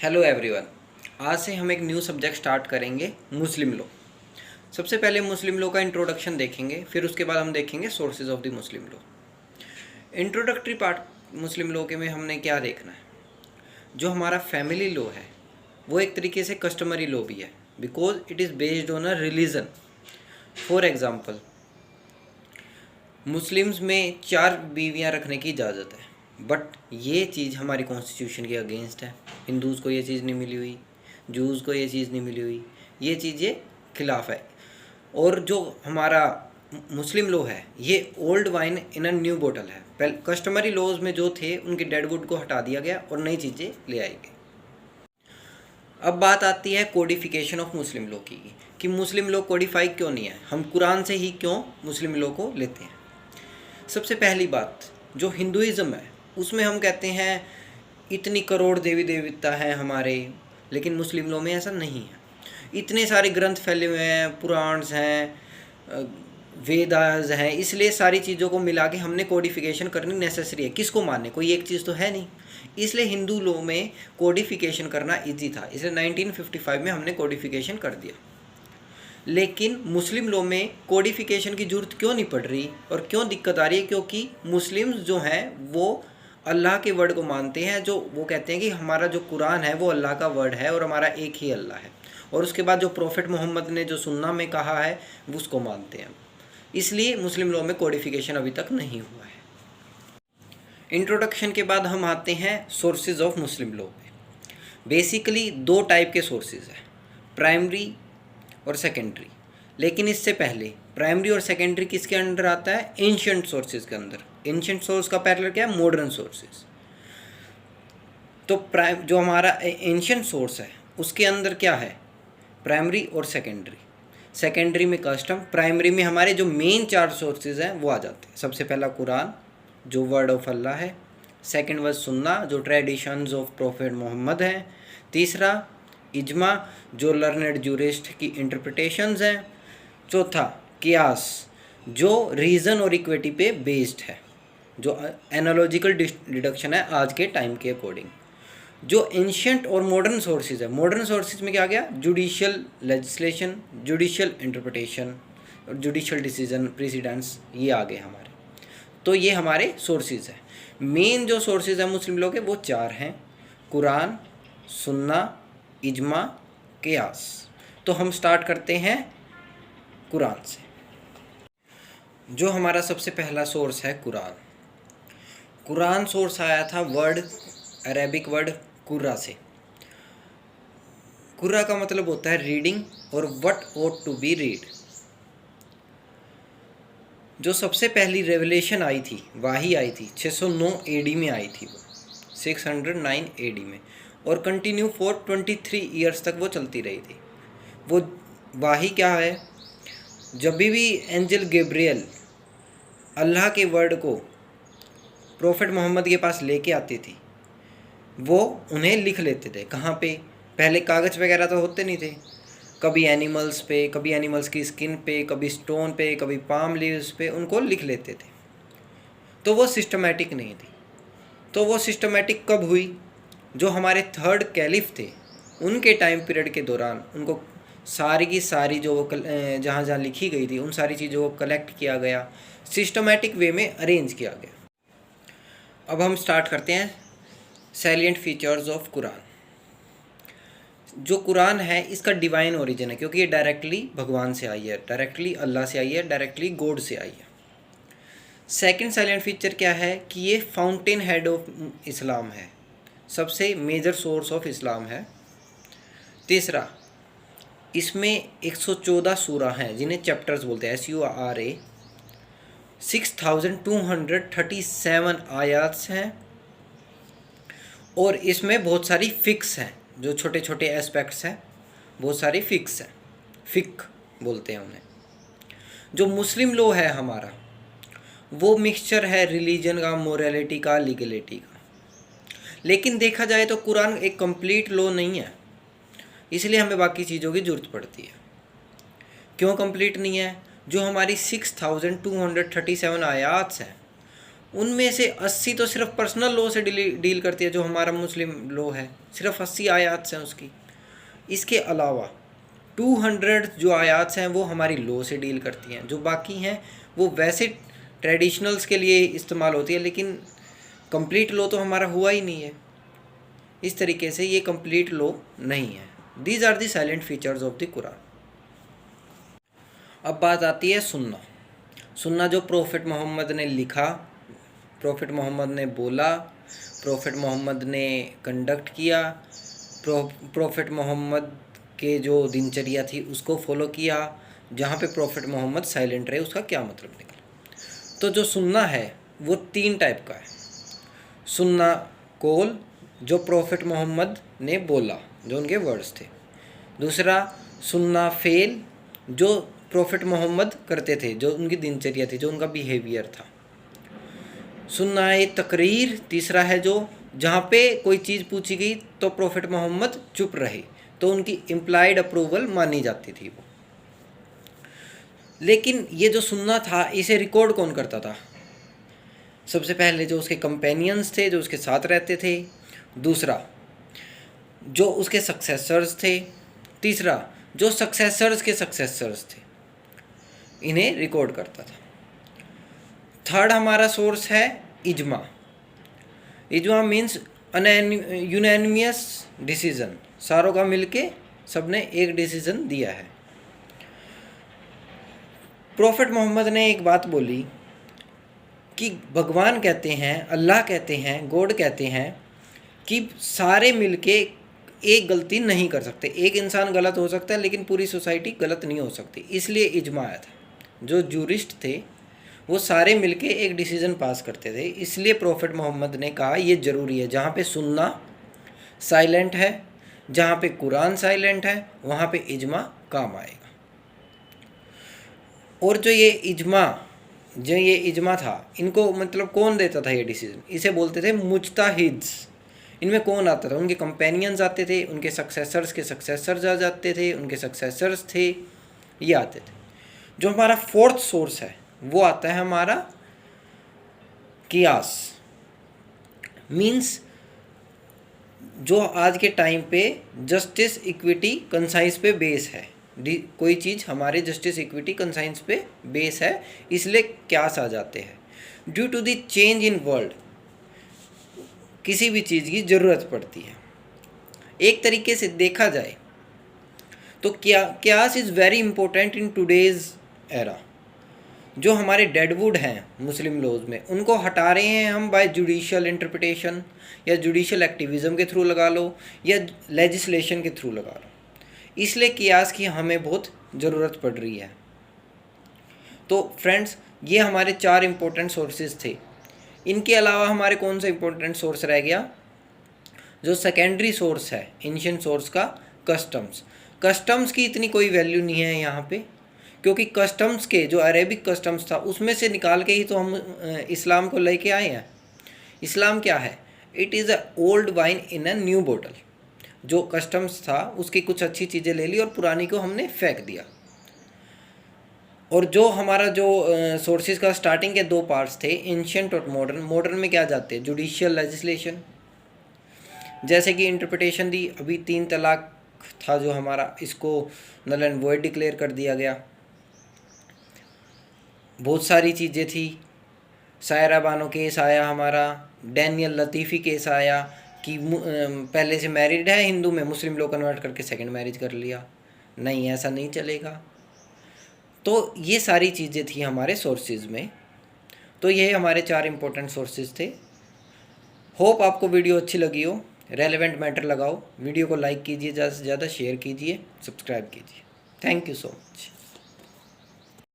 Hello everyone. आज से हम एक न्यू सब्जेक्ट स्टार्ट करेंगे, मुस्लिम लॉ। सबसे पहले मुस्लिम लॉ का इंट्रोडक्शन देखेंगे, फिर उसके बाद हम देखेंगे sources of the Muslim law. Introductory part Muslim law के में हमने क्या देखना है। जो हमारा फैमिली लॉ है वो एक तरीके से कस्टमरी लॉ भी है, because it is based on a religion. For example, Muslims में 4 बीवियाँ रखने की इजाज़त है, बट ये चीज़ हमारी कॉन्स्टिट्यूशन के अगेंस्ट है। हिंदूज़ को ये चीज़ नहीं मिली हुई, जूज़ को ये चीज़ नहीं मिली हुई, ये चीज़ें खिलाफ है। और जो हमारा मुस्लिम लॉ है ये old wine in a new बोतल है। पहले कस्टमरी लॉज में जो थे उनके डेड वुड को हटा दिया गया और नई चीज़ें ले आई गई। अब बात आती है कोडिफिकेशन ऑफ मुस्लिम लॉ की, कि मुस्लिम लॉ कोडिफाई क्यों नहीं है, हम कुरान से ही क्यों मुस्लिम लॉ को लेते हैं। सबसे पहली बात, जो हिंदुइज़्म है उसमें हम कहते हैं इतनी करोड़ देवी देवता हैं हमारे, लेकिन मुस्लिम लॉ में ऐसा नहीं है। इतने सारे ग्रंथ फैले हुए हैं, पुराण्स हैं, वेदास हैं, इसलिए सारी चीज़ों को मिला के हमने कोडिफिकेशन करनी नेसेसरी है। किसको माने, कोई एक चीज़ तो है नहीं, इसलिए हिंदू लॉ में कोडिफिकेशन करना इजी था, इसलिए 1955 में हमने कोडिफिकेशन कर दिया। लेकिन मुस्लिम लॉ में कोडिफिकेशन की ज़रूरत क्यों नहीं पड़ रही और क्यों दिक्कत आ रही है, क्योंकि मुस्लिम्स जो हैं वो अल्लाह के वर्ड को मानते हैं। जो वो कहते हैं कि हमारा जो कुरान है वो अल्लाह का वर्ड है और हमारा एक ही अल्लाह है, और उसके बाद जो प्रॉफिट मोहम्मद ने जो सुन्ना में कहा है वो उसको मानते हैं। इसलिए मुस्लिम लॉ में कोडिफिकेशन अभी तक नहीं हुआ है। इंट्रोडक्शन के बाद हम आते हैं सोर्सेज ऑफ मुस्लिम लॉ पे। बेसिकली 2 टाइप के सोर्सेज हैं, प्राइमरी और सेकेंडरी। लेकिन इससे पहले प्राइमरी और सेकेंडरी किसके अंडर आता है, एंशिएंट सोर्सेज के अंदर। एंशिएंट सोर्स का पैरेलल क्या है, मॉडर्न सोर्सेज। तो जो हमारा एंशिएंट सोर्स है उसके अंदर क्या है, प्राइमरी और सेकेंडरी। सेकेंडरी में कस्टम, प्राइमरी में हमारे जो मेन 4 सोर्सेज हैं वो आ जाते हैं। सबसे पहला कुरान जो वर्ड ऑफ अल्लाह है, सेकंड वाज सुन्ना जो ट्रेडिशंस ऑफ प्रॉफिट मोहम्मद है, तीसरा इजमा जो लर्नेड जूरिस्ट की इंटरप्रिटेशंस हैं, चौथा कियास जो रीज़न और इक्विटी पे बेस्ड है, जो एनालॉजिकल डिडक्शन है आज के टाइम के अकॉर्डिंग। जो एंशिएंट और मॉडर्न सोर्सेज है, मॉडर्न सोर्सेज में क्या गया, जुडिशियल लेजिस्लेशन, जुडिशियल इंटरप्रिटेशन और जुडिशियल डिसीजन प्रेसिडेंट्स, ये आ गए हमारे। तो ये हमारे सोर्सेज हैं। मेन जो सोर्सेज हैं मुस्लिम लोग के वो 4 हैं, कुरान, सुन्ना, इजमा, कियास। तो हम स्टार्ट करते हैं कुरान से। जो हमारा सबसे पहला सोर्स है कुरान। कुरान सोर्स आया था वर्ड, अरेबिक वर्ड कुर्रा से। कुर्रा का मतलब होता है रीडिंग और what ought to be read. जो सबसे पहली रेवलेशन आई थी, वाही आई थी 609 एडी में आई थी, वो 609 एडी में, और कंटिन्यू फॉर 23 ईयर्स तक वो चलती रही थी। वो वाही क्या है, जब भी एंजल गैब्रियल अल्लाह के वर्ड को प्रॉफिट मोहम्मद के पास लेके आती थी, वो उन्हें लिख लेते थे। कहाँ पे, पहले कागज़ वगैरह तो होते नहीं थे, कभी एनिमल्स पे, कभी एनिमल्स की स्किन पे, कभी स्टोन पे, कभी पाम लीव्स पे उनको लिख लेते थे। तो वो सिस्टमेटिक नहीं थी। तो वो सिस्टमेटिक कब हुई, जो हमारे 3rd कैलिफ थे उनके टाइम पीरियड के दौरान उनको सारी की सारी जो जहाँ जहाँ लिखी गई थी उन सारी चीज़ों को कलेक्ट किया गया, सिस्टमेटिक वे में अरेंज किया गया। अब हम स्टार्ट करते हैं सैलिएंट फीचर्स ऑफ कुरान। जो कुरान है इसका डिवाइन ओरिजिन है, क्योंकि ये डायरेक्टली भगवान से आई है, डायरेक्टली अल्लाह से आई है, डायरेक्टली गॉड से आई है। सेकंड साइलेंट फीचर क्या है कि ये फाउंटेन हेड ऑफ इस्लाम है, सबसे मेजर सोर्स ऑफ इस्लाम है। तीसरा, इसमें 114 सूरा हैं जिन्हें चैप्टर्स बोलते हैं, SURA। 6237 आयात्स हैं, और इसमें बहुत सारी फिक्स हैं, जो छोटे छोटे एस्पेक्ट्स हैं बहुत सारी फिक्स हैं, फिक बोलते हैं उन्हें। जो मुस्लिम लॉ है हमारा वो मिक्सचर है रिलीजन का, मोरालिटी का, लीगलिटी का। लेकिन देखा जाए तो कुरान एक कंप्लीट लॉ नहीं है, इसलिए हमें बाकी चीज़ों की ज़रूरत पड़ती है। क्यों कंप्लीट नहीं है, जो हमारी 6237 आयात्स हैं उनमें से 80 तो सिर्फ पर्सनल लॉ से डील करती है, जो हमारा मुस्लिम लॉ है, सिर्फ 80 आयात हैं उसकी। इसके अलावा 200 जो आयात हैं वो हमारी लॉ से डील करती हैं, जो बाकी हैं वो वैसे ट्रेडिशनल्स के लिए इस्तेमाल होती है, लेकिन कंप्लीट लॉ तो हमारा हुआ ही नहीं है। इस तरीके से ये कंप्लीट लॉ नहीं है। These are the silent features of the Quran. अब बात आती है सुन्ना। सुन्ना जो प्रॉफिट मोहम्मद ने लिखा, प्रॉफिट मोहम्मद ने बोला, प्रॉफिट मोहम्मद ने कंडक्ट किया, प्रॉफिट मोहम्मद के जो दिनचर्या थी उसको फॉलो किया, जहाँ पे प्रॉफिट मोहम्मद साइलेंट रहे, उसका क्या मतलब निकला। तो जो सुन्ना है वो 3 टाइप का है। सुन्ना कौल, जो प्रॉफिट मोहम्मद ने बोला, जो उनके वर्ड्स थे। दूसरा सुन्ना फेल, जो प्रॉफिट मोहम्मद करते थे, जो उनकी दिनचर्या थी, जो उनका बिहेवियर था। सुन्ना तकरीर तीसरा है, जो जहाँ पे कोई चीज़ पूछी गई तो प्रॉफिट मोहम्मद चुप रहे, तो उनकी इम्प्लाइड अप्रूवल मानी जाती थी वो। लेकिन ये जो सुन्ना था इसे रिकॉर्ड कौन करता था? सबसे पहले जो उसके कंपेनियंस थे, जो उसके साथ रहते थे। दूसरा जो उसके सक्सेसर्स थे। तीसरा जो सक्सेसर्स के सक्सेसर्स थे, इन्हें रिकॉर्ड करता था। थर्ड हमारा सोर्स है इजमा। इजमा मीन्स यूनानिमस डिसीजन, सारों का मिलके सबने एक डिसीजन दिया है। प्रॉफिट मोहम्मद ने एक बात बोली कि भगवान कहते हैं, अल्लाह कहते हैं, गॉड कहते हैं कि सारे मिलके एक गलती नहीं कर सकते। एक इंसान गलत हो सकता है लेकिन पूरी सोसाइटी गलत नहीं हो सकती, इसलिए इजमा आया था। जो जूरिस्ट थे वो सारे मिलके एक डिसीजन पास करते थे, इसलिए प्रॉफिट मोहम्मद ने कहा ये ज़रूरी है। जहाँ पे सुन्ना साइलेंट है, जहाँ पे कुरान साइलेंट है, वहाँ पे इजमा काम आएगा। और जो ये इजमा था, इनको मतलब कौन देता था ये डिसीजन? इसे बोलते थे मुज्तहिद्स। इनमें कौन आता था? उनके कंपेनियंस आते थे, उनके सक्सेसर्स के सक्सेसर्स आ जाते थे, उनके सक्सेसर्स थे, ये आते थे। जो हमारा फोर्थ सोर्स है वो आता है हमारा कियास। मीन्स जो आज के टाइम पे जस्टिस, इक्विटी, कंसाइंस पे बेस है। कोई चीज़ हमारे जस्टिस, इक्विटी, कंसाइंस पे बेस है, इसलिए कियास आ जाते हैं। Due to the change in world, किसी भी चीज़ की ज़रूरत पड़ती है। एक तरीके से देखा जाए तो कियास is very important in today's era. जो हमारे डेडवुड हैं मुस्लिम लॉज में, उनको हटा रहे हैं हम बाय जुडिशियल इंटरप्रिटेशन, या जुडिशियल एक्टिविज़म के थ्रू लगा लो, या लेजिस्लेशन के थ्रू लगा लो। इसलिए कियास की हमें बहुत ज़रूरत पड़ रही है। तो फ्रेंड्स, ये हमारे 4 इम्पोर्टेंट सोर्सेज थे। इनके अलावा हमारे कौन सा इम्पोर्टेंट सोर्स रह गया? जो सेकेंडरी सोर्स है एंशिएंट सोर्स का, कस्टम्स। कस्टम्स की इतनी कोई वैल्यू नहीं है यहाँ पे, क्योंकि कस्टम्स के जो अरेबिक कस्टम्स था उसमें से निकाल के ही तो हम इस्लाम को लेके आए हैं। इस्लाम क्या है? It is a old wine in a new बोतल। जो कस्टम्स था उसकी कुछ अच्छी चीज़ें ले ली और पुरानी को हमने फेंक दिया। और जो हमारा जो सोर्सेज का स्टार्टिंग के 2 पार्ट्स थे, एंशिएंट और मॉडर्न। मॉडर्न में क्या जाते हैं? जुडिशियल, लेजिस्लेशन, जैसे कि इंटरप्रिटेशन दी। अभी 3 तलाक था जो हमारा, इसको नल एंड वॉइड डिक्लेयर कर दिया गया। बहुत सारी चीज़ें थी। सायरा बानो केस आया हमारा, डैनियल लतीफ़ी केस आया कि पहले से मैरिड है हिंदू में, मुस्लिम लोग कन्वर्ट करके सेकंड मैरिज कर लिया। नहीं, ऐसा नहीं चलेगा। तो ये सारी चीज़ें थी हमारे सोर्सेज में। तो ये हमारे 4 इम्पोर्टेंट सोर्सेज थे। होप आपको वीडियो अच्छी लगी हो, रेलेवेंट मैटर लगाओ। वीडियो को लाइक कीजिए, ज़्यादा से ज़्यादा शेयर कीजिए, सब्सक्राइब कीजिए। Thank you so much.